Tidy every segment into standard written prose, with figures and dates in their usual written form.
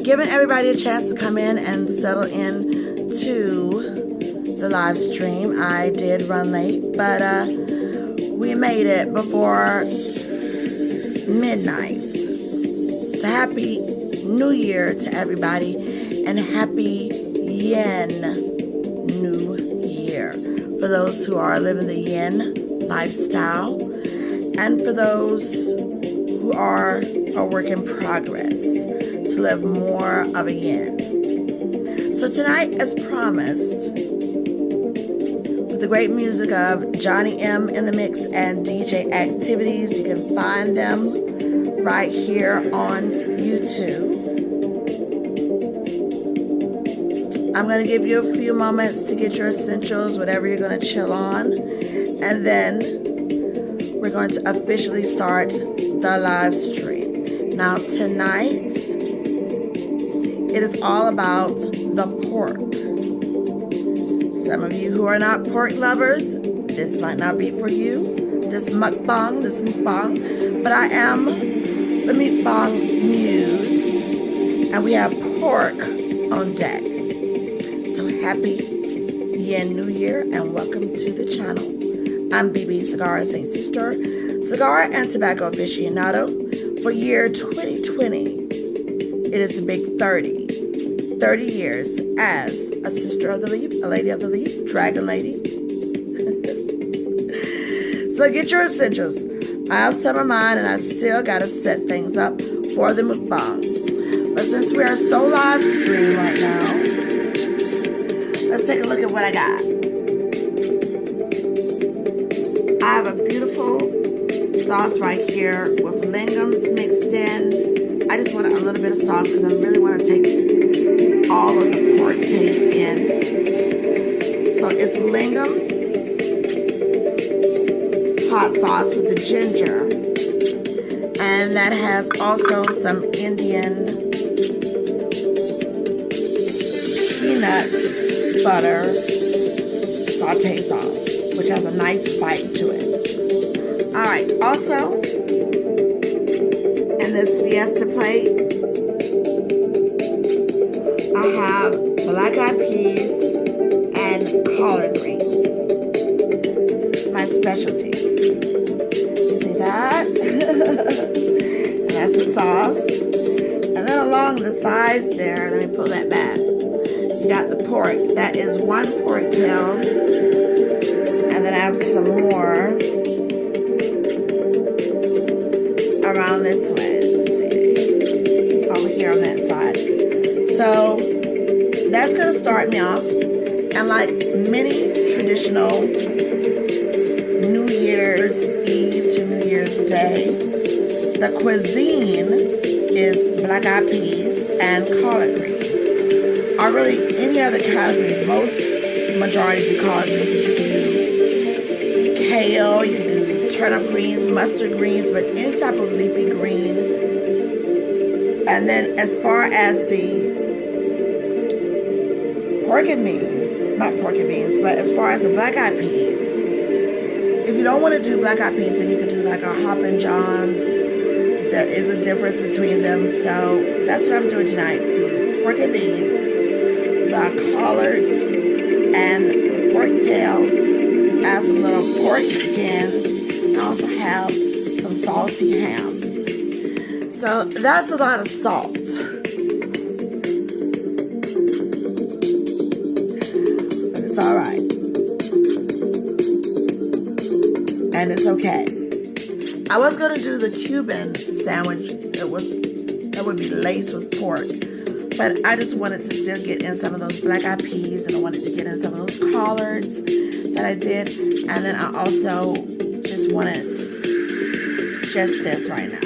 giving everybody a chance to come in and settle in to the live stream. I did run late, but we made it before midnight. So happy New Year to everybody, and happy Yen New Year for those who are living the Yen lifestyle, and for those who are a work in progress to live more of a yen. So tonight, as promised, with the great music of Johnny M in the mix and DJ activities, you can find them right here on YouTube. I'm going to give you a few moments to get your essentials, whatever you're going to chill on, and then we're going to officially start the live stream. Now tonight, it is all about the pork. Some of you who are not pork lovers, this might not be for you, this mukbang, but I am the mukbang muse, and we have pork on deck. So happy Yen New Year, and welcome to the channel. I'm Bebé Cigar St. Cistar, cigar and tobacco aficionado. For year 2020, it is the big 30 years as a sister of the leaf, a lady of the leaf, dragon lady. So get your essentials. I have some of mine, and I still got to set things up for the mukbang. But since we are so live stream right now, let's take a look at what I got. I have a beautiful sauce right here with lingams mixed in. I just want a little bit of sauce because I really want to take all of the pork taste in. So it's lingams, hot sauce with the ginger, and that has also some Indian peanut butter saute sauce, which has a nice bite to it. All right, also in this fiesta plate, I have black-eyed peas and collard greens, my specialty. You see that? And that's the sauce. And then along the sides there, let me pull that back. You got the pork. That is one pork tail. And then I have some more around this way. Let's see. Over here on that side. So that's going to start me off. And like many traditional New Year's Eve to New Year's Day, the cuisine is black-eyed peas and collard greens. Or really any other kind of greens. Most majority of the collard greens that you can do. Kale, you can do turnip greens, mustard greens, but any type of leafy green. And then as far as the pork and beans, not pork and beans, but as far as the black-eyed peas, if you don't want to do black-eyed peas, then you could do like a Hoppin' John's. There is a difference between them, so that's what I'm doing tonight. The pork and beans, the collards, and the pork tails. I have some little pork skins. I also have some salty ham. So that's a lot of salt. But it's all right. And it's okay. I was going to do the Cuban sandwich. That would be laced with pork. But I just wanted to still get in some of those black-eyed peas, and I wanted to get in some of those collards that I did. And then I also just wanted just this right now.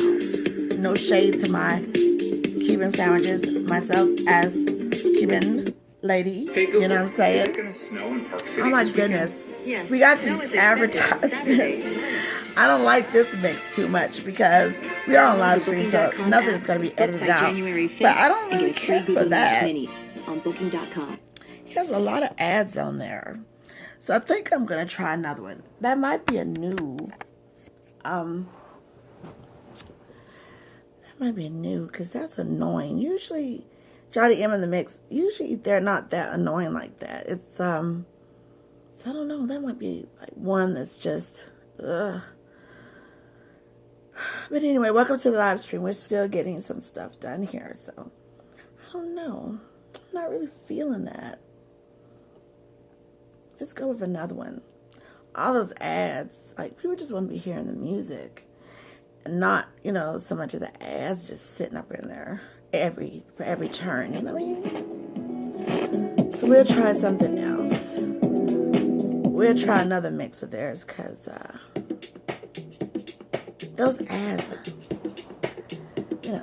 No shade to my Cuban sandwiches, myself as Cuban lady. Hey Google, you know what I'm saying? Is it going to snow in Park City? Oh my goodness. Yes, we got these advertisements. I don't like this mix too much because we are on live stream, so nothing's going to be edited out. But I don't really care for that. On Booking.com. He has a lot of ads on there. So I think I'm going to try another one. That might be a new, because that's annoying. Usually Johnny M in the mix. Usually they're not that annoying like that. It's so I don't know. That might be like one that's just ugh. But anyway, welcome to the live stream. We're still getting some stuff done here, so I don't know. I'm not really feeling that. Let's go with another one. All those ads, like people just want to be hearing the music. Not, you know, so much of the ads just sitting up in there for every turn, you know what I mean? So we'll try something else. We'll try another mix of theirs because those ads are, you know,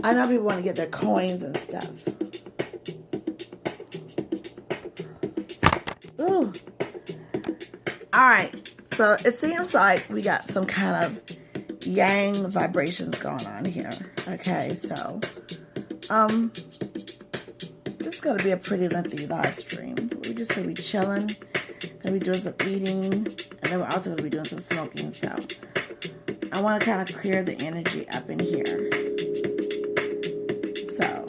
I know people want to get their coins and stuff. Ooh. Alright, so it seems like we got some kind of yang vibrations going on here. Okay, so this is gonna be a pretty lengthy live stream. We're just gonna be chilling, gonna be doing some eating, and then we're also gonna be doing some smoking. So I want to kind of clear the energy up in here. So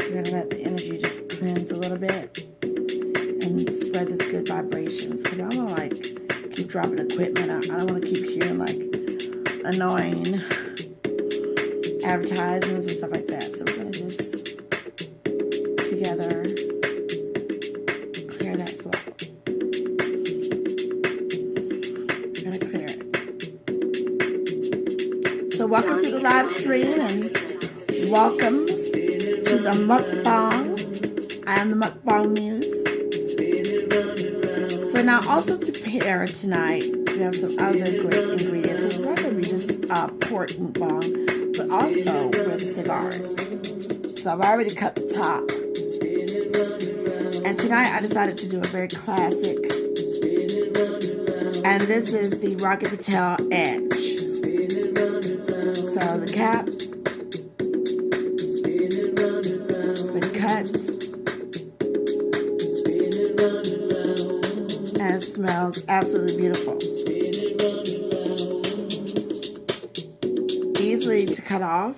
we're gonna let the energy just cleanse a little bit and spread this good vibrations, because I don't like keep dropping equipment. I don't want to keep hearing like annoying advertisements and stuff like that. So we're going to just together clear that flow. We're going to clear it. So welcome to the live stream and welcome to the mukbang. I am the mukbang muse. So now also to pair tonight, we have some other great ingredients. So it's not going to be just pork mukbang, but also with cigars. So I've already cut the top. And tonight I decided to do a very classic. And this is the Rocket Patel Edge. So the cap has been cut. And it smells absolutely beautiful. Easily to cut off.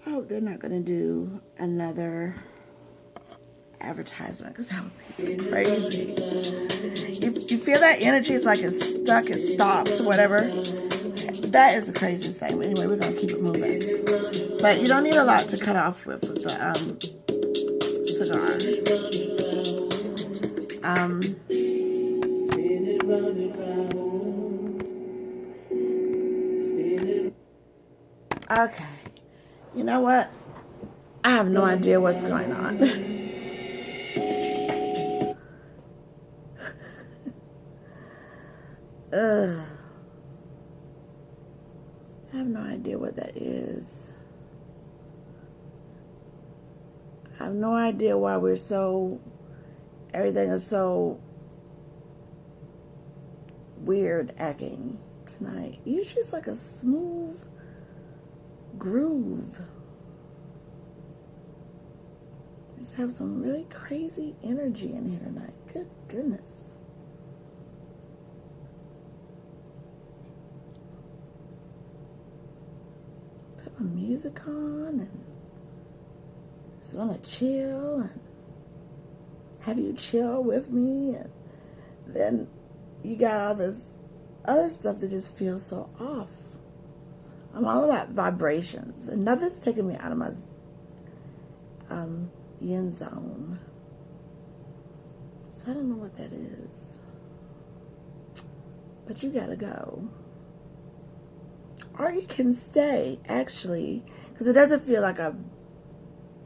Oh, they're not going to do another advertisement because that would be so crazy. You feel that energy is like it's stuck, it's stopped, whatever. That is the craziest thing. But anyway, we're going to keep it moving. But you don't need a lot to cut off with the cigar. Okay. You know what? I have no idea what's going on. I have no idea what that is. I have no idea why we're so... Everything is so weird acting tonight. Usually it's like a smooth groove. Just have some really crazy energy in here tonight. Good goodness. Put my music on and just want to chill and have you chill with me, and then you got all this other stuff that just feels so off. I'm all about vibrations, and nothing's taking me out of my yin zone. So I don't know what that is, but you gotta go, or you can stay actually, because it doesn't feel like a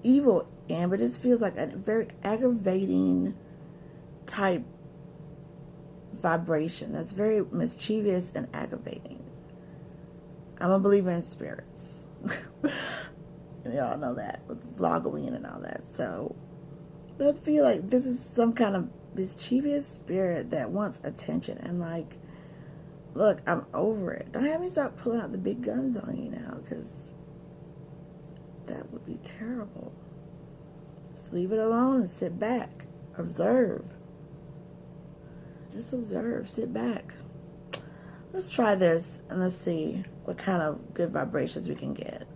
evil end, but it just feels like a very aggravating type vibration that's very mischievous and aggravating. I'm a believer in spirits. And y'all know that with vlogging and all that. So but I feel like this is some kind of mischievous spirit that wants attention, and like, look, I'm over it. Don't have me start pulling out the big guns on you now, because that would be terrible. Just leave it alone and sit back. Observe. Just observe. Sit back. Let's try this and let's see what kind of good vibrations we can get.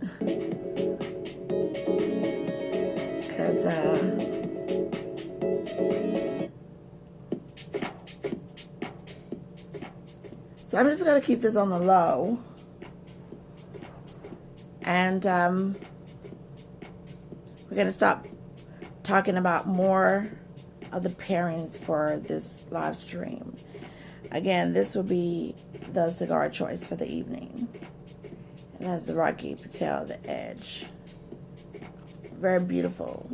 Because, so I'm just going to keep this on the low. And we're going to stop talking about more of the pairings for this live stream. Again, this will be the cigar choice for the evening. And that's the Rocky Patel, the Edge. Very beautiful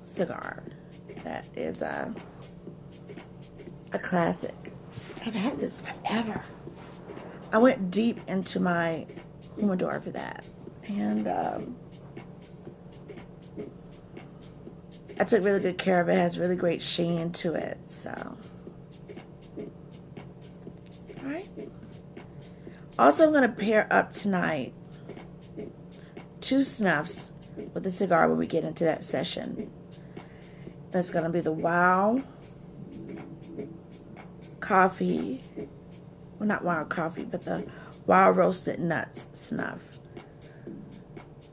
cigar. That is a classic. I've had this forever. I went deep into my humidor for that. And I took really good care of it. It has really great sheen to it. So, alright. Also, I'm going to pair up tonight 2 snuffs with the cigar when we get into that session. That's going to be the Wow Coffee. Well, not Wow Coffee, but the Wow Roasted Nuts snuff,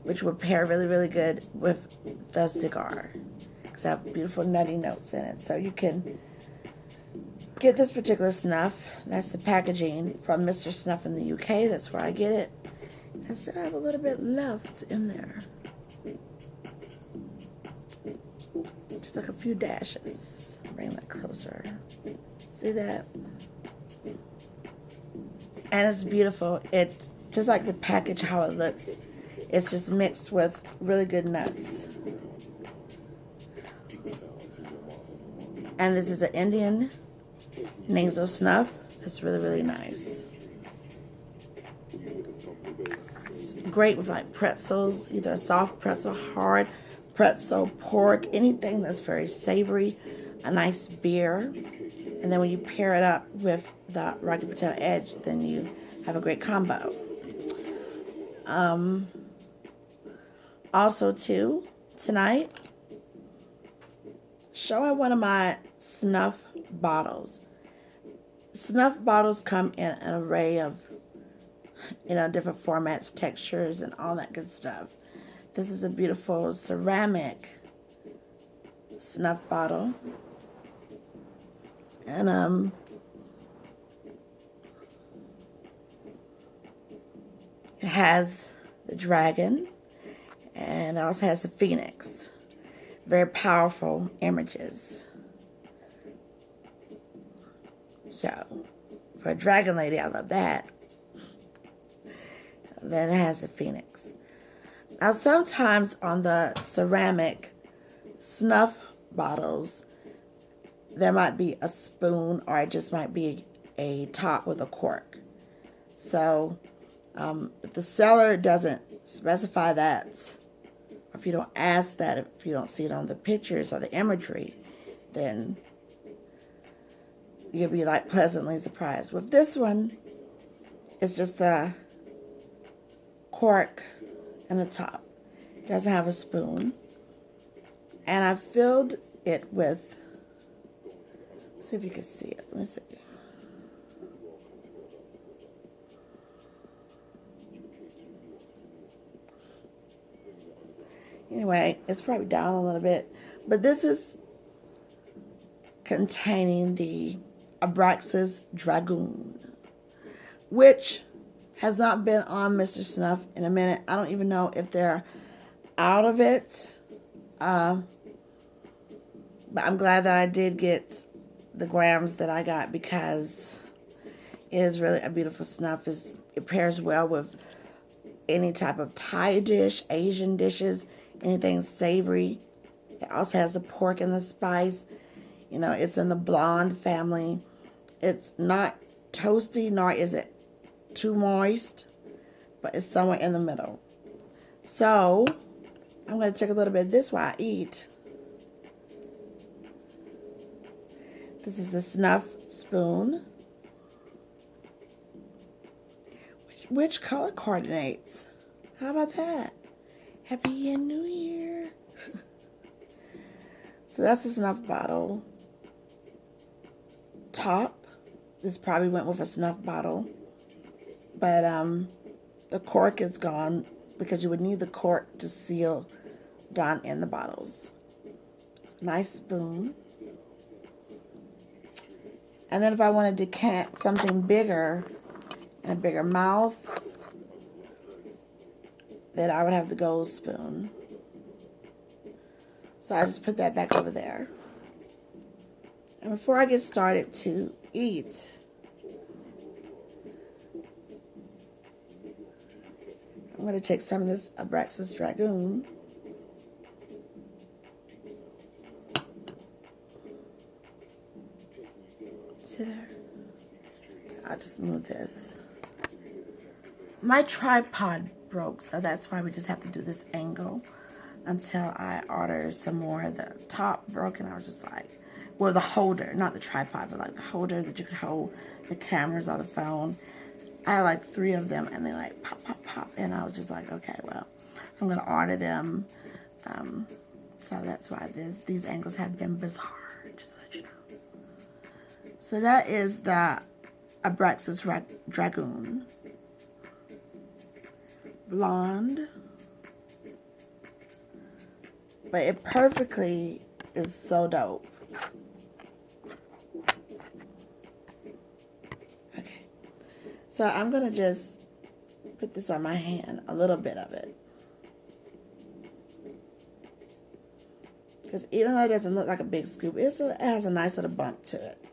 which will pair really, really good with the cigar. Because I have beautiful nutty notes in it. So you can get this particular snuff. That's the packaging from Mr. Snuff in the UK. That's where I get it. I still have a little bit left in there. Just like a few dashes. Bring that closer. See that? And it's beautiful. It's just like the package, how it looks. It's just mixed with really good nuts. And this is an Indian nasal snuff. It's really, really nice. It's great with like pretzels, either a soft pretzel, hard pretzel, pork, anything that's very savory, a nice beer. And then when you pair it up with the Rocky Patel Edge, then you have a great combo. Also, too, tonight, showing one of my snuff bottles. Snuff bottles come in an array of, different formats, textures, and all that good stuff. This is a beautiful ceramic snuff bottle. And, it has the dragon, and it also has the phoenix. Very powerful images. So, for a dragon lady, I love that. And then it has the phoenix. Now, sometimes on the ceramic snuff bottles, there might be a spoon, or it just might be a top with a cork. So, if the seller doesn't specify that, or if you don't ask that, if you don't see it on the pictures or the imagery, then you'll be like pleasantly surprised. With this one, it's just the cork and the top. It doesn't have a spoon. And I filled it with, see if you can see it. Let me see. Anyway, it's probably down a little bit. But this is containing the Abraxas Dragoon, which has not been on Mr. Snuff in a minute. I don't even know if they're out of it. But I'm glad that I did get the grams that I got, because it is really a beautiful snuff. It pairs well with any type of Thai dish, Asian dishes, anything savory. It also has the pork and the spice. It's in the blonde family. It's not toasty, nor is it too moist, but it's somewhere in the middle. So, I'm going to take a little bit of this while I eat. This is the snuff spoon, which color coordinates. How about that? Happy New Year. So that's the snuff bottle top. This probably went with a snuff bottle. But the cork is gone because you would need the cork to seal down in the bottles. Nice spoon. And then if I want to decant something bigger and a bigger mouth, then I would have the gold spoon. So I just put that back over there. And before I get started to eat, I'm going to take some of this Abraxas Dragoon. See there? I'll just move this. My tripod broke, so that's why we just have to do this angle until I order some more. The top broke, and I was just like, well, the holder, not the tripod, but like the holder that you could hold the cameras or the phone. I had like 3 of them, and they like pop, pop, pop, and I was just like, okay, well, I'm gonna order them. So that's why these angles have been bizarre, just to let you know. So that is the Abraxas Dragoon. Blonde. But it perfectly is so dope. Okay. So I'm going to just put this on my hand, a little bit of it. Because even though it doesn't look like a big scoop, it has a nice little bump to it.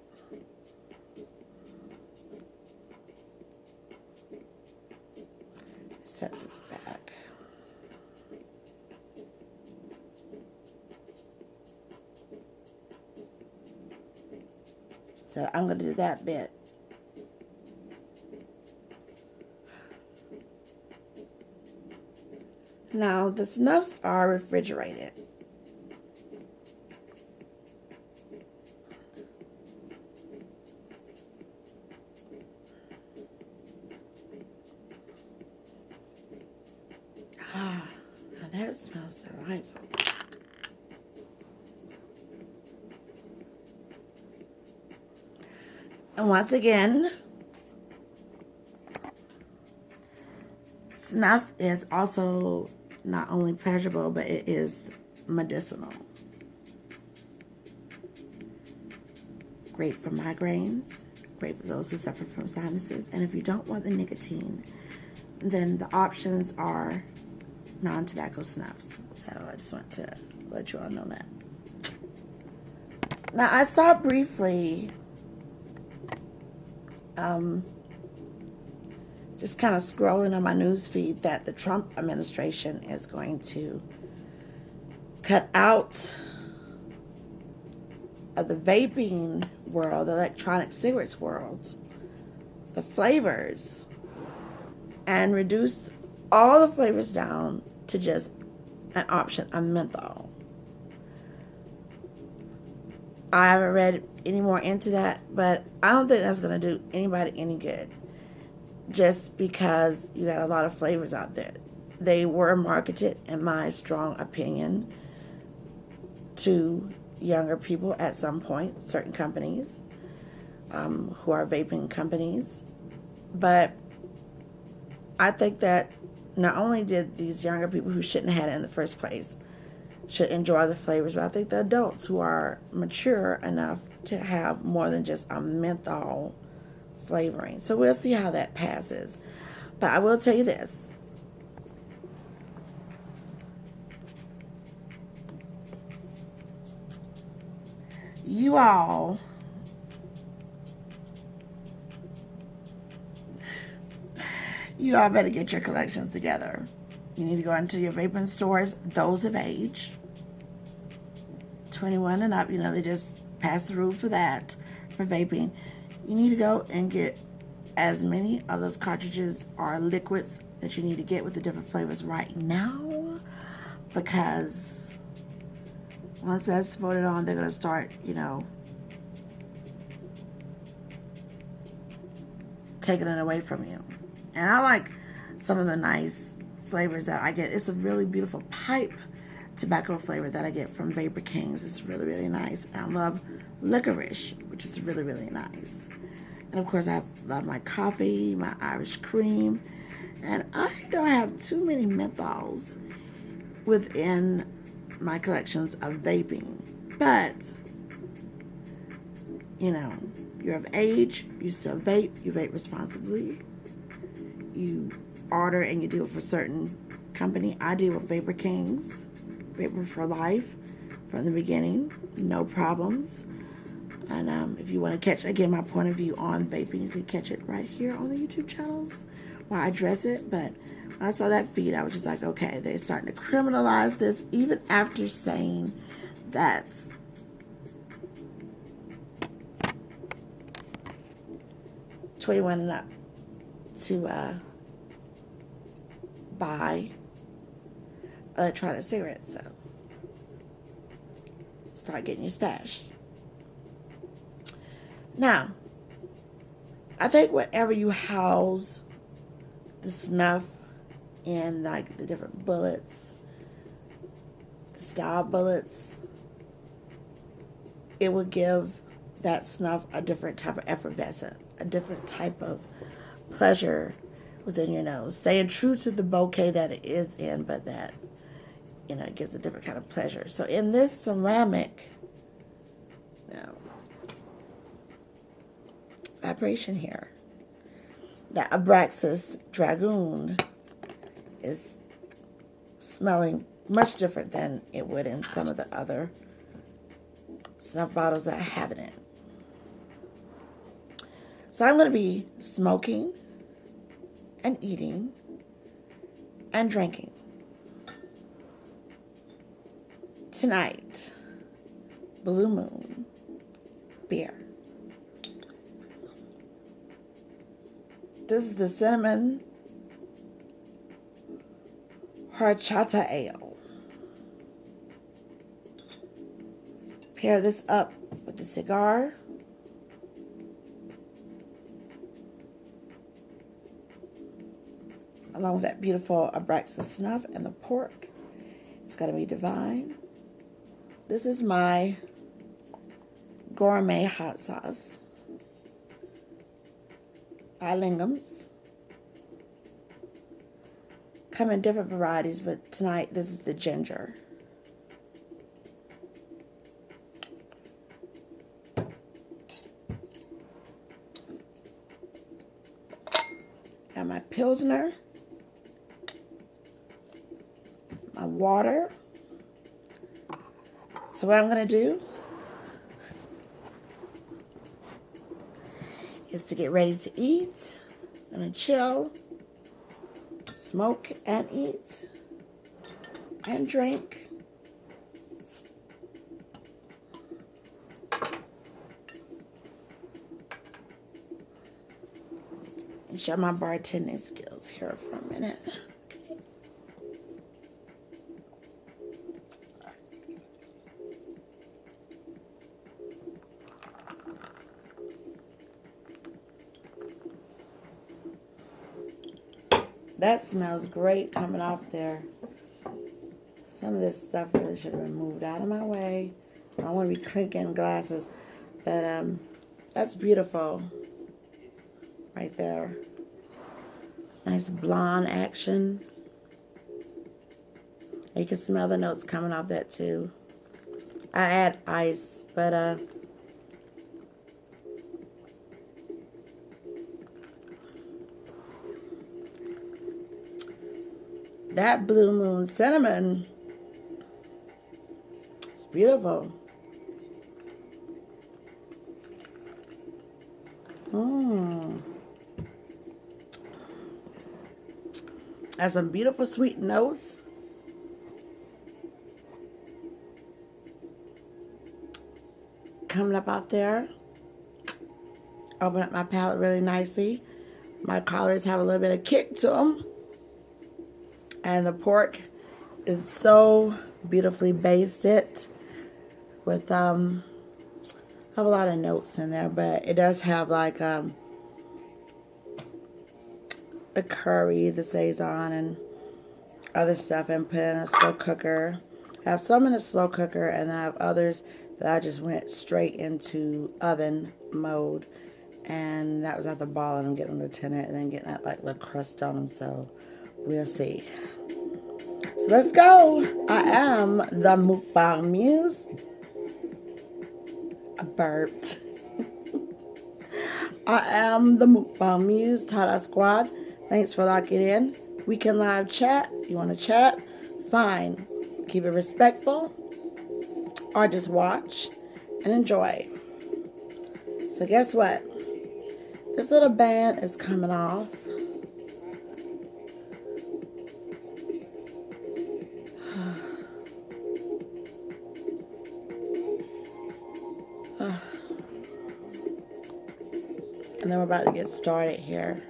Set this back. So I'm going to do that bit. Now, the snuffs are refrigerated. Ah, now that smells delightful. And once again, snuff is also not only pleasurable, but it is medicinal. Great for migraines, great for those who suffer from sinuses. And if you don't want the nicotine, then the options are non-tobacco snuffs. So I just want to let you all know that. Now, I saw briefly just kind of scrolling on my news feed that the Trump administration is going to cut out of the vaping world, the electronic cigarettes world, the flavors, and reduce all the flavors down to just an option of menthol. I haven't read any more into that, but I don't think that's going to do anybody any good, just because you got a lot of flavors out there. They were marketed, in my strong opinion, to younger people at some point, certain companies who are vaping companies. But I think that not only did these younger people who shouldn't have had it in the first place should enjoy the flavors, but I think the adults who are mature enough to have more than just a menthol flavoring. So we'll see how that passes. But I will tell you this. You all better get your collections together. You need to go into your vaping stores, those of age, 21 and up. You know, they just passed the rule for that, for vaping. You need to go and get as many of those cartridges or liquids that you need to get with the different flavors right now, because once that's voted on, they're going to start, you know, taking it away from you. And I like some of the nice flavors that I get. It's a really beautiful pipe tobacco flavor that I get from Vapor Kings. It's really, really nice. And I love licorice, which is really, really nice. And of course, I love my coffee, my Irish cream. And I don't have too many menthols within my collections of vaping. But, you know, you're of age, you still vape, you vape responsibly. You order and you do it for certain company. I deal with Vapor Kings, Vapor for Life, from the beginning, no problems. And if you want to catch, again, my point of view on vaping, you can catch it right here on the YouTube channels while I address it. But when I saw that feed, I was just like, okay, they're starting to criminalize this, even after saying that $21 and up to buy electronic cigarettes. So start getting your stash. Now, I think whatever you house the snuff in, like the different bullets, the style bullets, it will give that snuff a different type of effervescent, a different type of pleasure within your nose. Staying true to the bouquet that it is in, but that, you know, it gives a different kind of pleasure. So in this ceramic, now, vibration here, that Abraxas Dragoon is smelling much different than it would in some of the other snuff bottles that I have it in. So I'm going to be smoking and eating and drinking tonight. Blue Moon beer. This is the cinnamon horchata ale. Pair this up with the cigar. Along with that beautiful Abraxas snuff and the pork. It's going to be divine. This is my gourmet hot sauce. Lingams. Come in different varieties, but tonight this is the ginger. Got my Pilsner, my water. So what I'm going to do is to get ready to eat. I'm going to chill, smoke and eat, and drink. And show my bartending skills here for a minute. Okay. That smells great coming off there. Some of this stuff really should have been moved out of my way. I don't want to be clinking glasses, but that's beautiful right there. Nice blonde action. You can smell the notes coming off that too. I add ice, but that Blue Moon cinnamon, it's beautiful. Has some beautiful sweet notes. Coming up out there. Open up my palate really nicely. My collars have a little bit of kick to them. And the pork is so beautifully basted with have a lot of notes in there, but it does have like the curry, the Saison, and other stuff, and put in a slow cooker. I have some in a slow cooker, and I have others that I just went straight into oven mode And that was at the ball, and I'm getting the tinner and then getting that like little crust on them. So we'll see. So let's go. I am the Mukbang Muse. I burped. I am the Mukbang Muse, Tahdah Squadd. Thanks for locking in. We can live chat. You want to chat? Fine. Keep it respectful. Or just watch and enjoy. So guess what? This little band is coming off. And then we're about to get started here.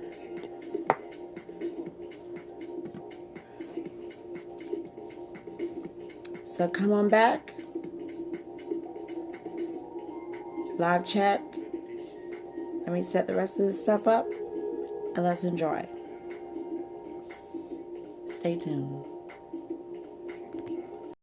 So come on back. Live chat. Let me set the rest of this stuff up and let's enjoy. Stay tuned.